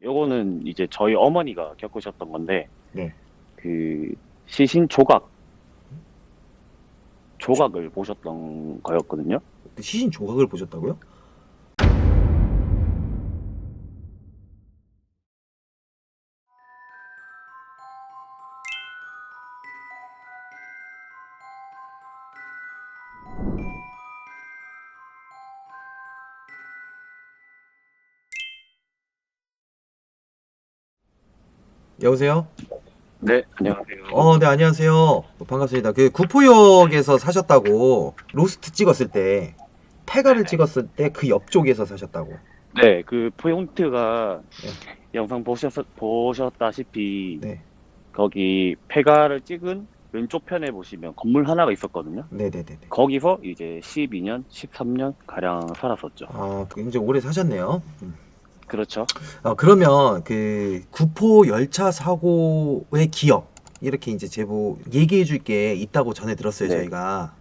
요거는 이제 저희 어머니가 겪으셨던 건데, 네. 그 시신 조각을 보셨던 거였거든요. 시신 조각을 보셨다고요? 여보세요? 네, 안녕하세요. 네, 안녕하세요. 반갑습니다. 그 구포역에서 사셨다고 로스트 찍었을 때, 폐가를 찍었을 때 그 옆쪽에서 사셨다고. 네, 그 포인트가 네. 영상 보셨다시피 네. 거기 폐가를 찍은 왼쪽 편에 보시면 건물 하나가 있었거든요. 네네네네. 거기서 이제 12년, 13년 가량 살았었죠. 굉장히 오래 사셨네요. 그렇죠. 그러면 그 구포 열차 사고의 기억, 이렇게 이제 제보 얘기해 줄 게 있다고 전해 들었어요, 네. 저희가.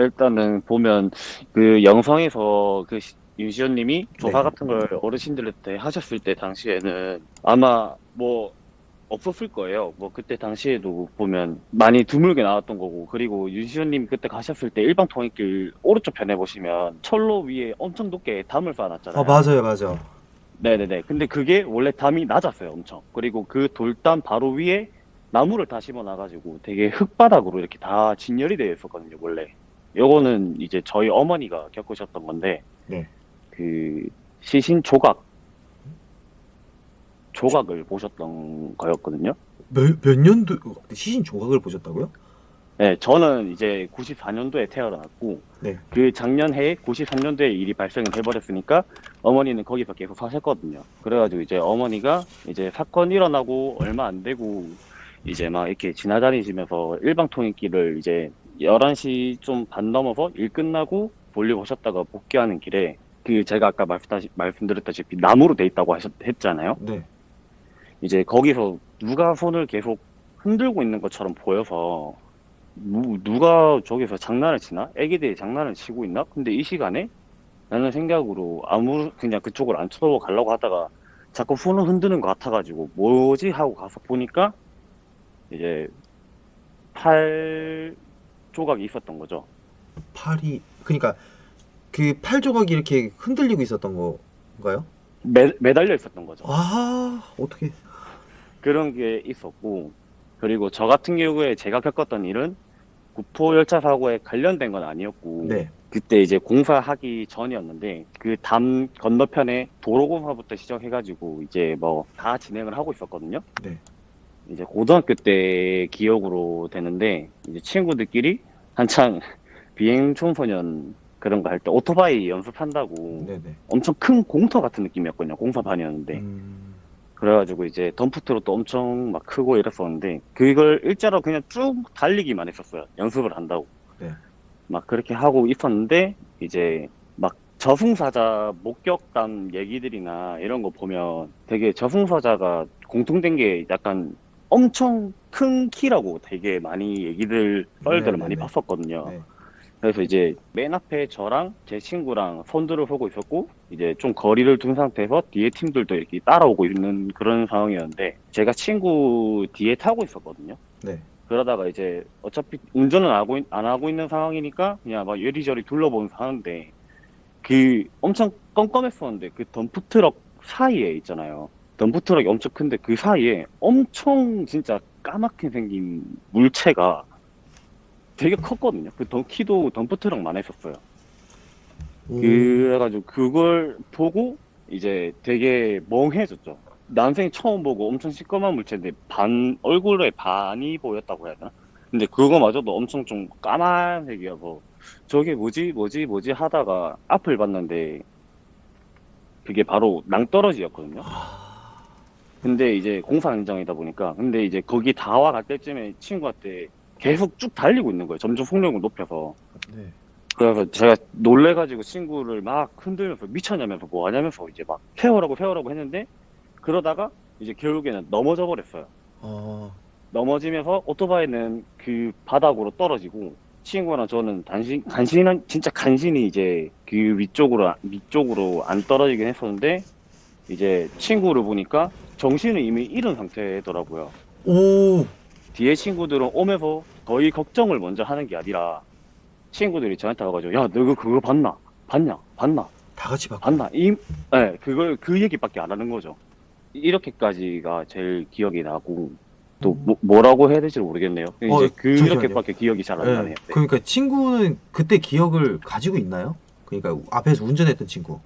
일단은 보면 그 영상에서 그 윤시현님이 조사 네. 같은 걸 어르신들한테 하셨을 때 당시에는 아마 뭐 없었을 거예요. 뭐 그때 당시에도 보면 많이 드물게 나왔던 거고, 그리고 윤시현님 그때 가셨을 때 일방 통행길 오른쪽 편에 보시면 철로 위에 엄청 높게 담을 쌓아놨잖아요. 맞아요, 맞아. 네네네. 근데 그게 원래 담이 낮았어요, 엄청. 그리고 그 돌담 바로 위에 나무를 다 심어놔가지고 되게 흙바닥으로 이렇게 다 진열이 되어 있었거든요, 원래. 요거는 이제 저희 어머니가 겪으셨던 건데, 네. 그 시신 조각을 보셨던 거였거든요. 몇 년도 시신 조각을 보셨다고요? 네, 저는 이제 94년도에 태어났고, 네. 그 작년 해에 93년도에 일이 발생을 해버렸으니까, 어머니는 거기서 계속 사셨거든요. 그래가지고 이제 어머니가 이제 사건 일어나고 얼마 안 되고, 이제 막 이렇게 지나다니시면서 일방통행길을 이제 11시 좀 반 넘어서 일 끝나고 볼일 보셨다가 복귀하는 길에, 그 제가 아까 말씀드렸다시피 나무로 돼 있다고 했잖아요. 네. 이제 거기서 누가 손을 계속 흔들고 있는 것처럼 보여서, 누가 저기서 장난을 치나? 애기들이 장난을 치고 있나? 근데 이 시간에? 라는 생각으로 그냥 그쪽을 안 쳐다보고 하다가 자꾸 손을 흔드는 것 같아가지고 뭐지? 하고 가서 보니까 이제 팔 조각이 있었던 거죠. 팔이, 그러니까 그 팔 조각이 이렇게 흔들리고 있었던 건가요? 매달려 있었던 거죠. 어떻게. 그런 게 있었고, 그리고 저 같은 경우에 제가 겪었던 일은 구포 열차 사고에 관련된 건 아니었고, 네. 그때 이제 공사하기 전이었는데 그 담 건너편에 도로공사부터 시작해가지고 이제 뭐 다 진행을 하고 있었거든요. 네. 이제 고등학교 때 기억으로 되는데, 이제 친구들끼리 한창 비행 청소년 그런 거 할 때 오토바이 연습한다고 네네. 엄청 큰 공터 같은 느낌이었거든요. 공사반이었는데. 그래가지고 이제 덤프트로도 엄청 막 크고 이랬었는데, 그걸 일자로 그냥 쭉 달리기만 했었어요. 연습을 한다고. 네. 막 그렇게 하고 있었는데, 이제 막 저승사자 목격담 얘기들이나 이런 거 보면 되게 저승사자가 공통된 게 약간 엄청 큰 키라고 되게 많이 썰들을 많이 네네네. 봤었거든요. 네. 그래서 이제 맨 앞에 저랑 제 친구랑 선두를 서고 있었고, 이제 좀 거리를 둔 상태에서 뒤에 팀들도 이렇게 따라오고 있는 그런 상황이었는데, 제가 친구 뒤에 타고 있었거든요. 네. 그러다가 이제 어차피 운전은 안 하고 있는 상황이니까 그냥 막 이리저리 둘러보면서 하는데, 그 엄청 껌껌했었는데 그 덤프트럭 사이에 있잖아요. 덤프트럭이 엄청 큰데 그 사이에 엄청 진짜 까맣게 생긴 물체가 되게 컸거든요. 키도 덤프트럭만 했었어요. 오. 그래가지고 그걸 보고 이제 되게 멍해졌죠. 난생이 처음 보고 엄청 시꺼먼 물체인데 얼굴에 반이 보였다고 해야 되나? 근데 그거마저도 엄청 좀 까만색이어서 저게 뭐지 하다가 앞을 봤는데 그게 바로 낭떠러지였거든요. 근데 이제 공사 현장이다 보니까, 근데 이제 거기 다 와갈 때쯤에 친구한테 계속 쭉 달리고 있는 거예요. 점점 속력을 높여서. 네. 그래서 제가 놀래가지고 친구를 막 흔들면서 미쳤냐면서 뭐 하냐면서 이제 막 세우라고 했는데, 그러다가 이제 결국에는 넘어져 버렸어요. 어, 넘어지면서 오토바이는 그 바닥으로 떨어지고 친구랑 저는 진짜 간신히 이제 그 위쪽으로 안 떨어지긴 했었는데 이제 친구를 보니까 정신을 이미 잃은 상태더라고요. 오, 뒤에 친구들은 오면서 거의 걱정을 먼저 하는 게 아니라 친구들이 저한테 와가지고 야, 너 그거 봤나? 봤냐? 봤나? 다 같이 바꿔. 봤나? 그걸 그 얘기밖에 안 하는 거죠. 이렇게까지가 제일 기억이 나고 또 뭐라고 해야 될지 모르겠네요. 이제 잠시만요. 그렇게밖에 기억이 잘 안 예, 나네요. 네. 그러니까 친구는 그때 기억을 가지고 있나요? 그러니까 앞에서 운전했던 친구.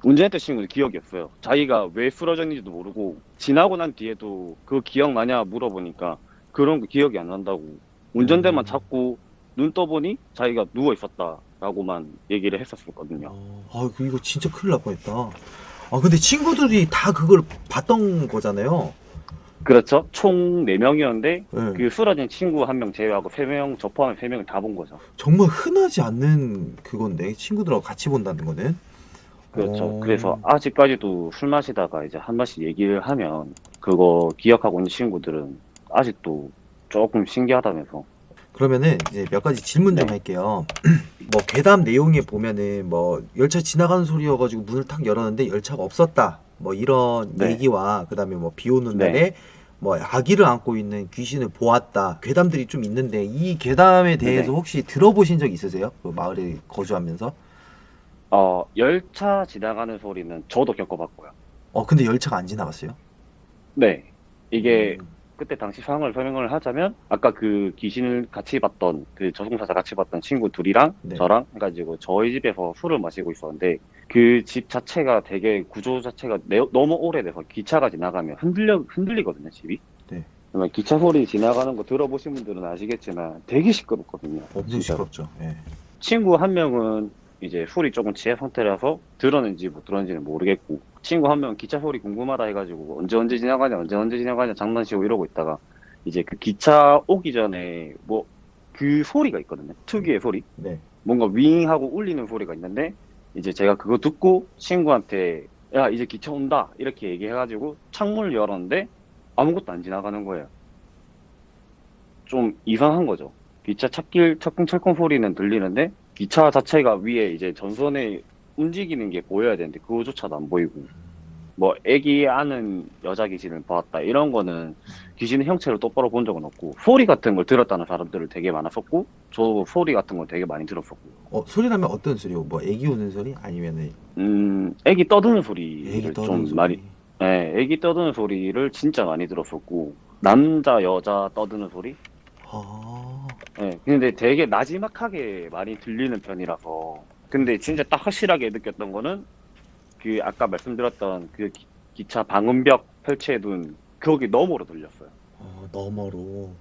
운전했던 친구는 기억이 없어요. 자기가 왜 쓰러졌는지도 모르고 지나고 난 뒤에도 그 기억나냐 물어보니까 그런 거 기억이 안 난다고 운전대만 잡고 눈 떠보니 자기가 누워 있었다라고만 얘기를 했었거든요. 이거 진짜 큰일 날 뻔했다. 근데 친구들이 다 그걸 봤던 거잖아요. 그렇죠. 총 4명이었는데 예. 그 쓰러진 친구 1명 제외하고 3명, 저 포함해 3명을 다 본 거죠. 정말 흔하지 않는 그건데 친구들하고 같이 본다는 거는. 그렇죠. 그래서 아직까지도 술 마시다가 이제 한 번씩 얘기를 하면 그거 기억하고 있는 친구들은 아직도 조금 신기하다면서. 그러면은 이제 몇 가지 질문 좀 네. 할게요. 뭐 괴담 내용에 보면은 뭐 열차 지나가는 소리여가지고 문을 탁 열었는데 열차가 없었다. 뭐 이런 네. 얘기와 그다음에 뭐 비 오는 네. 날에 뭐 아기를 안고 있는 귀신을 보았다. 괴담들이 좀 있는데 이 괴담에 대해서 네. 혹시 들어보신 적 있으세요? 그 마을에 거주하면서? 열차 지나가는 소리는 저도 겪어봤고요. 근데 열차가 안 지나갔어요? 네. 이게 음. 그때 당시 상황을 설명을 하자면 아까 그 귀신을 같이 봤던 그 저승사자 같이 봤던 친구 둘이랑 네. 저랑 해가지고 저희 집에서 술을 마시고 있었는데 그 집 자체가 되게 구조 자체가 너무 오래돼서 기차가 지나가면 흔들리거든요, 집이. 네. 정말 기차 소리 지나가는 거 들어보신 분들은 아시겠지만 되게 시끄럽거든요. 엄청 진짜로. 시끄럽죠. 예. 친구 한 명은 이제 술이 조금 취해 상태라서 들었는지 못 들었는지는 모르겠고 친구 한 명은 기차 소리 궁금하다 해가지고 언제 지나가냐 장난치고 이러고 있다가 이제 그 기차 오기 전에 뭐 그 소리가 있거든요. 특유의 소리. 네. 뭔가 윙 하고 울리는 소리가 있는데 이제 제가 그거 듣고 친구한테 야 이제 기차 온다 이렇게 얘기해가지고 창문을 열었는데 아무것도 안 지나가는 거예요. 좀 이상한 거죠. 기차 찻길 철컹철컹 소리는 들리는데 기차 자체가 위에 이제 전선에 움직이는 게 보여야 되는데 그거조차도 안 보이고 뭐 애기 안은 여자 귀신을 보았다 이런 거는 귀신의 형체를 똑바로 본 적은 없고 소리 같은 걸 들었다는 사람들을 되게 많았었고 저 소리 같은 걸 되게 많이 들었었고 소리 나면 어떤 소리요? 뭐 애기 우는 소리? 아니면은 애기 떠드는 소리를 애기 떠는 좀 소리? 많이 애기 떠드는 소리를 진짜 많이 들었었고 남자 여자 떠드는 소리. 아, 근데 되게 나지막하게 많이 들리는 편이라서. 근데 진짜 딱 확실하게 느꼈던 거는 그 아까 말씀드렸던 그 기차 방음벽 설치해둔 거기 너머로 들렸어요. 너머로.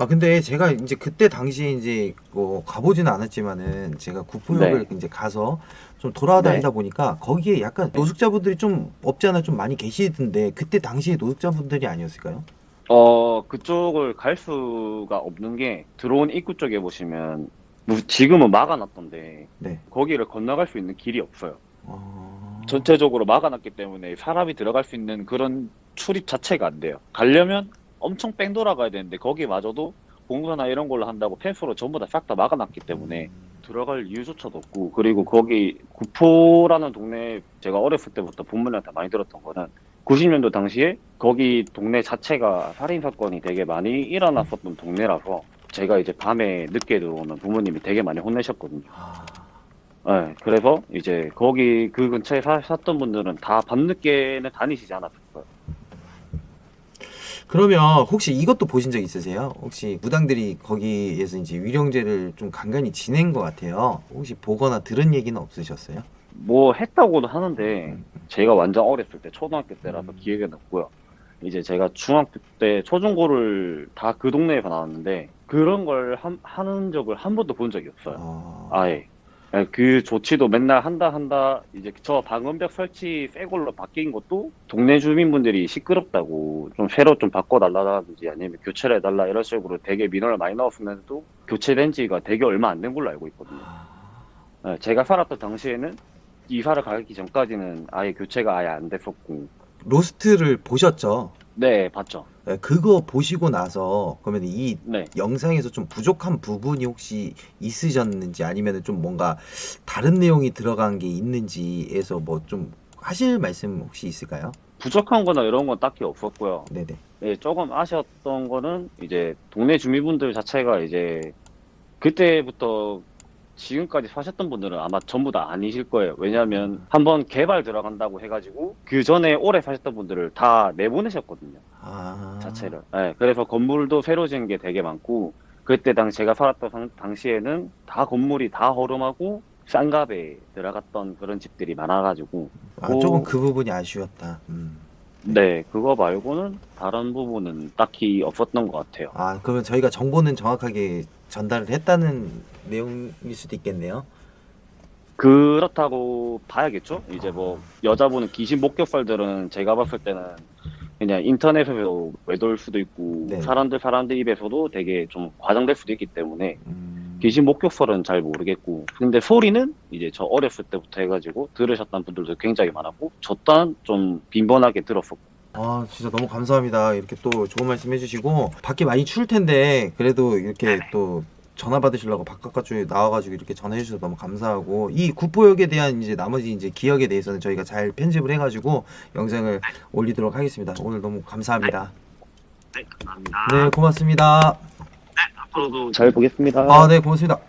근데 제가 이제 그때 당시에 이제 가보지는 않았지만은 제가 구포역을 이제 가서 좀 돌아다니다 보니까 거기에 약간 노숙자분들이 좀 없지 않아 좀 많이 계시던데 그때 당시에 노숙자분들이 아니었을까요? 그쪽을 갈 수가 없는 게 들어온 입구 쪽에 보시면 지금은 막아놨던데 네. 거기를 건너갈 수 있는 길이 없어요. 어, 전체적으로 막아놨기 때문에 사람이 들어갈 수 있는 그런 출입 자체가 안 돼요. 가려면 엄청 뺑 돌아가야 되는데 거기마저도 공사나 이런 걸로 한다고 펜스로 전부 다 싹 다 막아놨기 때문에 들어갈 이유조차도 없고 그리고 거기 구포라는 동네 제가 어렸을 때부터 부모님한테 많이 들었던 거는 90년도 당시에 거기 동네 자체가 살인 사건이 되게 많이 일어났었던 동네라서 제가 이제 밤에 늦게 들어오면 부모님이 되게 많이 혼내셨거든요. 네, 그래서 이제 거기 그 근처에 사셨던 분들은 다 밤늦게는 다니시지 않았었어요. 그러면 혹시 이것도 보신 적 있으세요? 혹시 무당들이 거기에서 이제 위령제를 좀 간간히 지낸 것 같아요. 혹시 보거나 들은 얘기는 없으셨어요? 뭐 했다고도 하는데 제가 완전 어렸을 때 초등학교 때라서 기억에 남고요. 이제 제가 중학교 때 초중고를 다 그 동네에서 나왔는데 그런 걸 하는 적을 한 번도 본 적이 없어요. 아예. 그 조치도 맨날 한다 이제 저 방음벽 설치 새 걸로 바뀐 것도 동네 주민분들이 시끄럽다고 좀 새로 좀 바꿔달라든지 아니면 교체를 해달라 이런 식으로 되게 민원을 많이 넣었으면서도 교체된 지가 되게 얼마 안 된 걸로 알고 있거든요. 제가 살았던 당시에는 이사를 가기 전까지는 아예 교체가 아예 안 됐었고. 로스트를 보셨죠? 네, 봤죠. 예, 그거 보시고 나서 그러면 이 네. 영상에서 좀 부족한 부분이 혹시 있으셨는지 아니면 좀 뭔가 다른 내용이 들어간 게 있는지에서 뭐 좀 하실 말씀 혹시 있을까요? 부족한 거나 이런 건 딱히 없었고요. 네네. 예, 조금 아쉬웠던 거는 이제 동네 주민분들 자체가 이제 그때부터 지금까지 사셨던 분들은 아마 전부 다 아니실 거예요. 왜냐하면 한번 개발 들어간다고 해가지고 그 전에 오래 사셨던 분들을 다 내보내셨거든요. 아, 자체를. 예, 그래서 건물도 새로 지은 게 되게 많고 그때 제가 살았던 당시에는 다 건물이 다 허름하고 싼 값에 들어갔던 그런 집들이 많아가지고 아, 조금 그 그 부분이 아쉬웠다. 네, 그거 말고는 다른 부분은 딱히 없었던 것 같아요. 아, 그러면 저희가 정보는 정확하게 전달을 했다는 내용일 수도 있겠네요. 그렇다고 봐야겠죠? 이제 뭐 아, 여자분은 귀신 목격설들은 제가 봤을 때는 그냥 인터넷에서 외돌 수도 있고 네. 사람들 입에서도 되게 좀 과장될 수도 있기 때문에 음, 귀신 목격설은 잘 모르겠고 근데 소리는 이제 저 어렸을 때부터 해가지고 들으셨던 분들도 굉장히 많았고 저 또한 좀 빈번하게 들었었고 아, 진짜 너무 감사합니다. 이렇게 또 좋은 말씀 해주시고, 밖에 많이 추울 텐데, 그래도 이렇게 또 전화 받으시려고 바깥까지 나와가지고 이렇게 전화해 주셔서 너무 감사하고, 이 구포역에 대한 이제 나머지 이제 기억에 대해서는 저희가 잘 편집을 해가지고 영상을 올리도록 하겠습니다. 오늘 너무 감사합니다. 네, 감사합니다. 네, 고맙습니다. 앞으로도 잘 보겠습니다. 아, 네, 고맙습니다.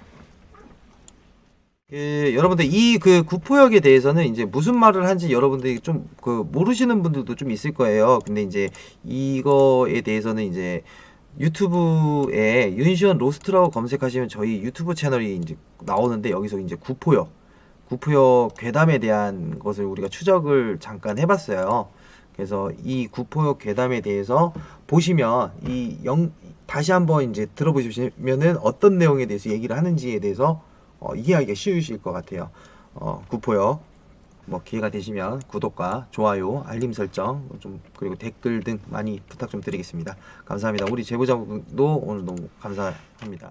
여러분들 이 그 구포역에 대해서는 이제 무슨 말을 한지 여러분들이 좀 그 모르시는 분들도 좀 있을 거예요. 근데 이제 이거에 대해서는 이제 유튜브에 윤시원 로스트라고 검색하시면 저희 유튜브 채널이 이제 나오는데 여기서 이제 구포역 괴담에 대한 것을 우리가 추적을 잠깐 해봤어요. 그래서 이 구포역 괴담에 대해서 보시면 다시 한번 이제 들어보시면은 어떤 내용에 대해서 얘기를 하는지에 대해서 이해하기가 쉬우실 것 같아요. 구포역 뭐 기회가 되시면 구독과 좋아요, 알림 설정 좀 그리고 댓글 등 많이 부탁 좀 드리겠습니다. 감사합니다. 우리 제보자분도 오늘 너무 감사합니다.